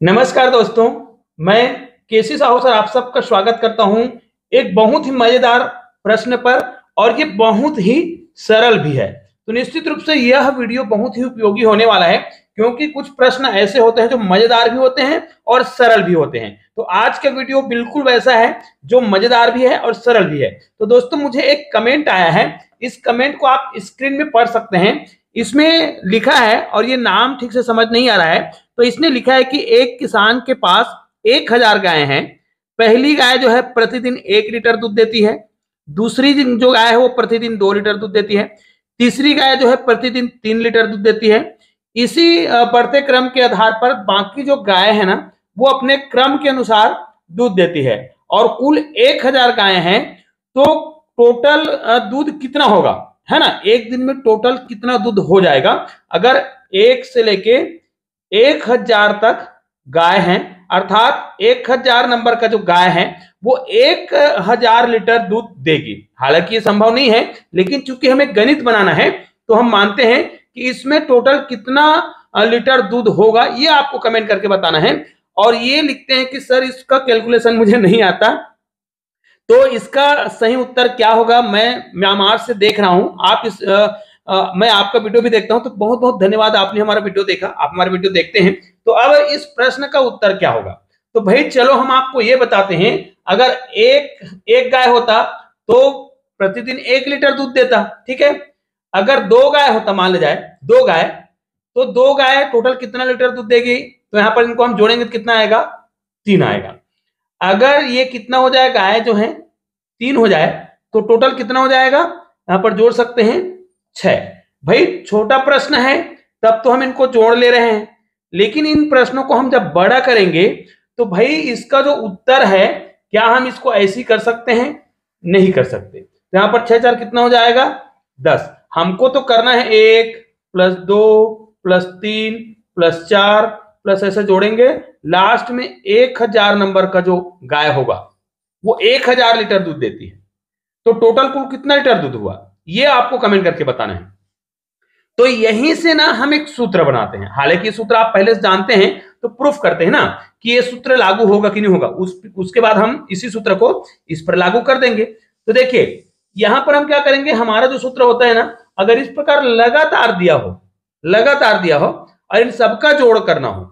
नमस्कार दोस्तों, मैं केसी साहू सर आप सबका स्वागत करता हूं एक बहुत ही मजेदार प्रश्न पर। और ये बहुत ही सरल भी है, तो निश्चित रूप से यह वीडियो बहुत ही उपयोगी होने वाला है, क्योंकि कुछ प्रश्न ऐसे होते हैं जो मजेदार भी होते हैं और सरल भी होते हैं। तो आज का वीडियो बिल्कुल वैसा है जो मजेदार भी है और सरल भी है। तो दोस्तों, मुझे एक कमेंट आया है, इस कमेंट को आप स्क्रीन में पढ़ सकते हैं। इसमें लिखा है, और ये नाम ठीक से समझ नहीं आ रहा है, तो इसने लिखा है कि एक किसान के पास 1000 गायें हैं। पहली गाय जो है प्रतिदिन 1 लीटर दूध देती है। दूसरी जो गाय है वो प्रतिदिन 2 लीटर दूध देती है। तीसरी गाय जो है प्रतिदिन 3 लीटर दूध देती है। इसी बढ़ते क्रम के आधार पर बाकी जो गाय है ना, वो अपने क्रम के अनुसार दूध देती है। और कुल 1000 गायें हैं, तो टोटल दूध कितना होगा, है ना, एक दिन में टोटल कितना दूध हो जाएगा अगर 1 से लेके 1000 तक गाय हैं, अर्थात 1000 नंबर का जो गाय है वो 1000 लीटर दूध देगी। हालांकि ये संभव नहीं है, लेकिन चूंकि हमें गणित बनाना है तो हम मानते हैं कि इसमें टोटल कितना लीटर दूध होगा, ये आपको कमेंट करके बताना है। और ये लिखते हैं कि सर इसका कैलकुलेशन मुझे नहीं आता, तो इसका सही उत्तर क्या होगा मैं म्यांमार से देख रहा हूं। मैं आपका वीडियो भी देखता हूं, तो बहुत बहुत धन्यवाद, आपने हमारा वीडियो देखा, आप हमारा वीडियो देखते हैं। तो अब इस प्रश्न का उत्तर क्या होगा, तो भाई चलो हम आपको ये बताते हैं। अगर एक गाय होता तो प्रतिदिन 1 लीटर दूध देता, ठीक है। अगर 2 गाय होता, मान लिया जाए 2 गाय, तो 2 गाय टोटल कितना लीटर दूध देगी, तो यहां पर इनको हम जोड़ेंगे तो कितना आएगा, 3 आएगा। अगर ये कितना हो जाए, गाय जो है 3 हो जाए, तो टोटल कितना हो जाएगा, यहां पर जोड़ सकते हैं 6। भाई छोटा प्रश्न है तब तो हम इनको जोड़ ले रहे हैं, लेकिन इन प्रश्नों को हम जब बड़ा करेंगे तो भाई इसका जो उत्तर है, क्या हम इसको ऐसे कर सकते हैं, नहीं कर सकते। तो यहां पर 6 4 कितना हो जाएगा, 10। हमको तो करना है 1 + 2 + 3 + 4 प्लस ऐसे जोड़ेंगे, लास्ट में 1000 नंबर का जो गाय होगा वो 1000 लीटर दूध देती है। तो टोटल कुल कितना लीटर दूध हुआ, ये आपको कमेंट करके बताना है। तो यहीं से ना हम एक सूत्र बनाते हैं। हालांकि ये सूत्र आप पहले से जानते हैं, तो प्रूफ करते हैं ना कि ये सूत्र लागू होगा कि नहीं होगा, उसके बाद हम इसी सूत्र को इस पर लागू कर देंगे। तो देखिए यहां पर हम क्या करेंगे, हमारा जो सूत्र होता है ना, अगर इस प्रकार लगातार दिया हो और इन सबका जोड़ करना हो,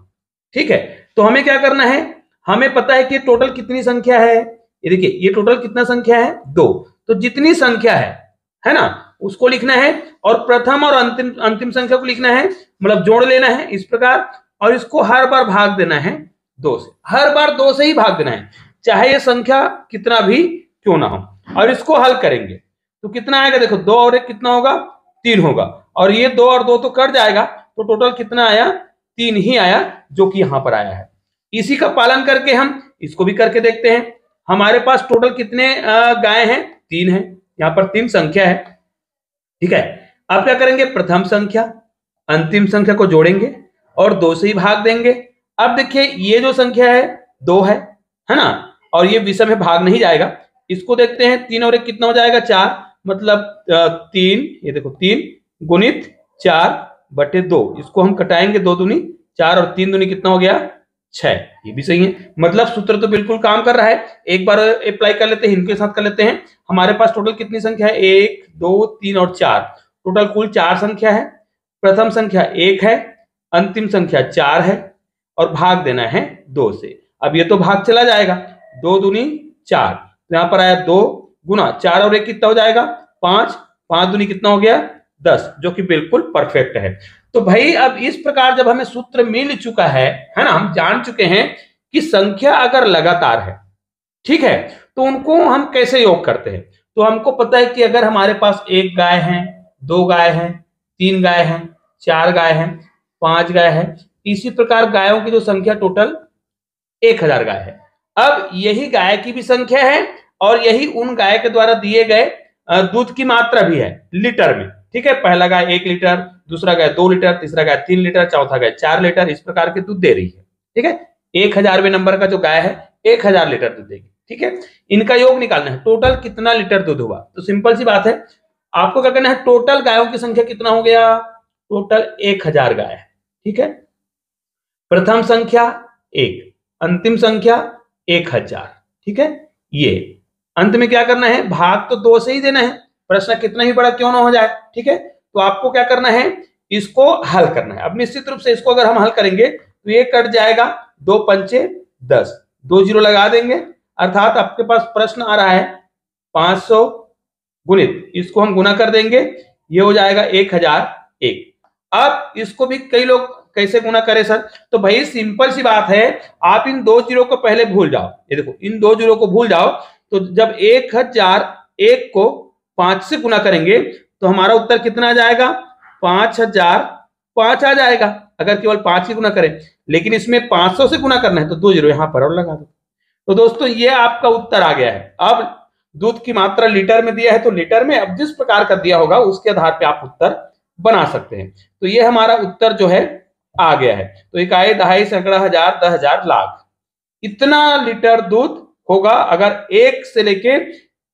ठीक है, तो हमें क्या करना है, हमें पता है कि टोटल कितनी संख्या है। ये देखिए, ये टोटल कितना संख्या है, 2। तो जितनी संख्या है ना, उसको लिखना है, और प्रथम और अंतिम संख्या को लिखना है, मतलब जोड़ लेना है इस प्रकार, और इसको हर बार भाग देना है 2 से। हर बार 2 से ही भाग देना है, चाहे ये संख्या कितना भी क्यों ना हो। और इसको हल करेंगे तो कितना आएगा, देखो 2 और 1 कितना होगा, 3 होगा, और ये 2 और 2 तो कट जाएगा, तो टोटल कितना आया, 3 ही आया, जो कि यहां पर आया है। इसी का पालन करके हम इसको भी करके देखते हैं। हमारे पास टोटल कितने गाय हैं, 3 है, यहां पर 3 संख्या है, ठीक है। अब क्या करेंगे, प्रथम संख्या अंतिम संख्या को जोड़ेंगे और 2 से ही भाग देंगे। अब देखिए ये जो संख्या है 2 है ना, और ये विषम में भाग नहीं जाएगा। इसको देखते हैं, 3 और 1 कितना हो जाएगा, 4, मतलब 3, ये देखो 3 गुणित 4/2, इसको हम कटाएंगे, 2 दूनी 4 और 3 दूनी कितना हो गया, 6। ये भी सही है, मतलब सूत्र तो बिल्कुल काम कर रहा है। एक बार अप्लाई कर लेते हैं, इनके साथ कर लेते हैं। हमारे पास टोटल कितनी संख्या है, 1 2 3 और 4, टोटल कुल 4 संख्या है। प्रथम संख्या 1 है, अंतिम संख्या 4 है, और भाग देना है 2 से। अब ये तो भाग चला जाएगा, 2 दूनी 4, तो यहां पर आया 2 गुना 4 और 1 कितना हो जाएगा, 5, 5 दूनी कितना हो गया, 10, जो कि बिल्कुल परफेक्ट है। तो भाई अब इस प्रकार जब हमें सूत्र मिल चुका है ना, हम जान चुके हैं कि संख्या अगर लगातार है, ठीक है, तो उनको हम कैसे योग करते हैं। तो हमको पता है कि अगर हमारे पास 1 गाय है, 2 गाय है, 3 गाय है, 4 गाय है, 5 गाय है, इसी प्रकार गायों की जो संख्या टोटल 1000 गाय है। अब यही गाय की भी संख्या है, और यही उन गाय के द्वारा दिए गए दूध की मात्रा भी है लीटर में, ठीक है। पहला गाय 1 लीटर, दूसरा गाय 2 लीटर, तीसरा गाय 3 लीटर, चौथा गाय 4 लीटर, इस प्रकार के दूध दे रही है, ठीक है। 1000वें नंबर का जो गाय है 1000 लीटर दूध देगी, ठीक है। इनका योग निकालना है, टोटल कितना लीटर दूध हुआ, तो सिंपल सी बात है, आपको क्या करना है, टोटल गायों की संख्या कितना हो गया, टोटल 1000 गाय है, ठीक है। प्रथम संख्या 1, अंतिम संख्या 1000। ठीक है, ये अंत में क्या करना है, भाग तो 2 से ही देना है, प्रश्न कितना ही बड़ा क्यों ना हो जाए। ठीक है, तो आपको क्या करना है, इसको हल करना है। अब निश्चित रूप से इसको अगर हम हल करेंगे तो ये कट जाएगा, 2 पंचे 10, 2 जीरो लगा देंगे, अर्थात आपके पास प्रश्न आ रहा है 500 गुणित, इसको हम गुना कर देंगे, ये हो जाएगा 1001। अब इसको भी कई लोग कैसे गुना करें सर, तो भाई सिंपल सी बात है, आप इन 2 जीरो को पहले भूल जाओ। ये देखो, इन 2 जीरो को भूल जाओ, तो जब 1001 को 5 से गुना करेंगे तो हमारा उत्तर कितना आ जाएगा, 5005 आ जाएगा, अगर केवल 5 ही गुना करें। लेकिन इसमें 500 से गुना करना है तो 2 जीरो यहां पर और लगा दो। तो दोस्तों ये आपका उत्तर आ गया है। अब दूध की मात्रा लीटर में दिया है तो लीटर में, अब जिस प्रकार का दिया होगा उसके आधार पे आप उत्तर बना सकते हैं। तो ये हमारा उत्तर जो है आ गया है। तो इकाई, दहाई, सैकड़ा, हजार, 10,000, लाख, इतना लीटर दूध होगा अगर 1 से लेके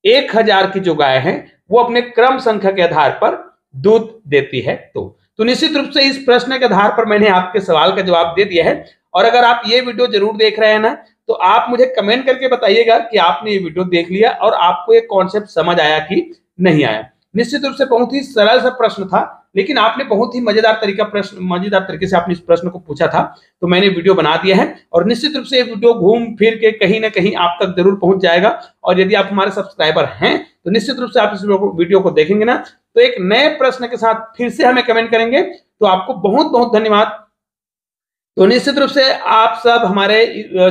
1000 की जो गाय है वो अपने क्रम संख्या के आधार पर दूध देती है। तो निश्चित रूप से इस प्रश्न के आधार पर मैंने आपके सवाल का जवाब दे दिया है। और अगर आप ये वीडियो जरूर देख रहे हैं ना, तो आप मुझे कमेंट करके बताइएगा कि आपने ये वीडियो देख लिया और आपको ये कॉन्सेप्ट समझ आया कि नहीं आया। निश्चित रूप से बहुत ही सरल सा प्रश्न था, लेकिन आपने बहुत ही मजेदार तरीके से आपने इस प्रश्न को पूछा था, तो मैंने वीडियो बना दिया है। और निश्चित रूप से ये वीडियो घूम फिर के कहीं ना कहीं आप तक जरूर पहुंच जाएगा। और यदि आप हमारे सब्सक्राइबर हैं तो निश्चित रूप से आप इस वीडियो को देखेंगे ना, तो एक नए प्रश्न के साथ फिर से हमें कमेंट करेंगे। तो आपको बहुत बहुत धन्यवाद। तो निश्चित रूप से आप सब हमारे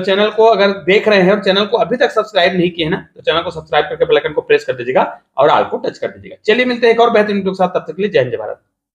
चैनल को अगर देख रहे हैं और चैनल को अभी तक सब्सक्राइब नहीं किए ना, तो चैनल को सब्सक्राइब करके बेल आइकन को प्रेस कर दीजिएगा और ऑल को टच कर दीजिएगा। चलिए मिलते हैं एक और बेहतरीन वीडियो के साथ, तब तक के लिए जय हिंद, जय भारत।